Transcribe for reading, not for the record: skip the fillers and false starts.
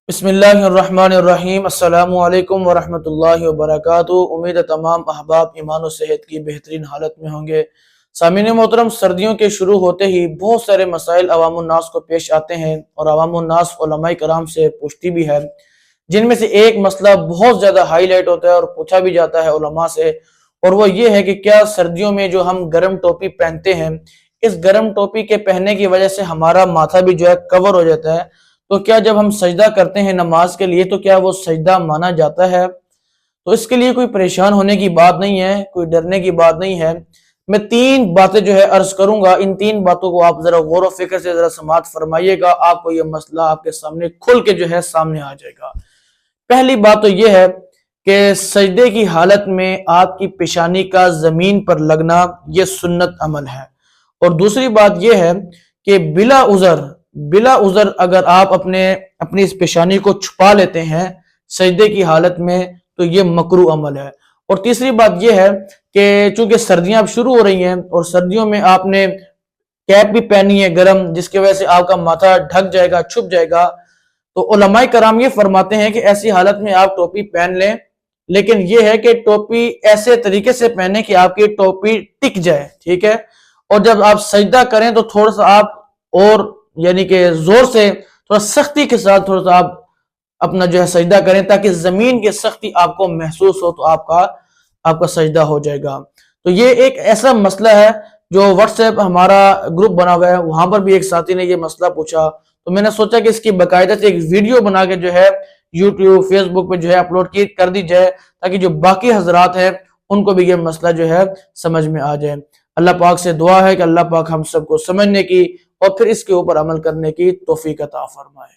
بسم اللہ الرحمن الرحیم۔ السلام علیکم ورحمۃ اللہ وبرکاتہ۔ امید ہے تمام احباب ایمان و صحت کی بہترین حالت میں ہوں گے۔ سامعین محترم، سردیوں کے شروع ہوتے ہی بہت سارے مسائل عوام الناس کو پیش آتے ہیں اور عوام الناس علماء کرام سے پوچھتی بھی ہے، جن میں سے ایک مسئلہ بہت زیادہ ہائی لائٹ ہوتا ہے اور پوچھا بھی جاتا ہے علماء سے، اور وہ یہ ہے کہ کیا سردیوں میں جو ہم گرم ٹوپی پہنتے ہیں، اس گرم ٹوپی کے پہننے کی وجہ سے ہمارا ماتھا بھی جو ہے کور ہو جاتا ہے، تو کیا جب ہم سجدہ کرتے ہیں نماز کے لیے تو کیا وہ سجدہ مانا جاتا ہے؟ تو اس کے لیے کوئی پریشان ہونے کی بات نہیں ہے، کوئی ڈرنے کی بات نہیں ہے۔ میں تین باتیں جو ہے عرض کروں گا، ان تین باتوں کو آپ ذرا غور و فکر سے ذرا سماعت فرمائیے گا، آپ کو یہ مسئلہ آپ کے سامنے کھل کے جو ہے سامنے آ جائے گا۔ پہلی بات تو یہ ہے کہ سجدے کی حالت میں آپ کی پیشانی کا زمین پر لگنا یہ سنت عمل ہے، اور دوسری بات یہ ہے کہ بلا عذر اگر آپ اپنی اس پیشانی کو چھپا لیتے ہیں سجدے کی حالت میں تو یہ مکروہ عمل ہے۔ اور تیسری بات یہ ہے کہ چونکہ سردیاں اب شروع ہو رہی ہیں اور سردیوں میں آپ نے کیپ بھی پہنی ہے گرم، جس کی وجہ سے آپ کا ماتھا ڈھک جائے گا، چھپ جائے گا، تو علماء کرام یہ فرماتے ہیں کہ ایسی حالت میں آپ ٹوپی پہن لیں، لیکن یہ ہے کہ ٹوپی ایسے طریقے سے پہنیں کہ آپ کی ٹوپی ٹک جائے، ٹھیک ہے؟ اور جب آپ سجدہ کریں تو تھوڑا سا آپ اور یعنی کہ زور سے، تھوڑا سختی کے ساتھ تھوڑا سا آپ اپنا جو ہے سجدہ کریں، تاکہ زمین کی سختی آپ کو محسوس ہو تو آپ کا سجدہ ہو جائے گا۔ تو یہ ایک ایسا مسئلہ ہے جو واٹس ایپ ہمارا گروپ بنا ہوا ہے، وہاں پر بھی ایک ساتھی نے یہ مسئلہ پوچھا، تو میں نے سوچا کہ اس کی باقاعدہ سے ایک ویڈیو بنا کے جو ہے یوٹیوب، فیس بک پہ جو ہے اپلوڈ کر دی جائے، تاکہ جو باقی حضرات ہیں ان کو بھی یہ مسئلہ جو ہے سمجھ میں آ جائے۔ اللہ پاک سے دعا ہے کہ اللہ پاک ہم سب کو سمجھنے کی اور پھر اس کے اوپر عمل کرنے کی توفیق عطا فرمائے۔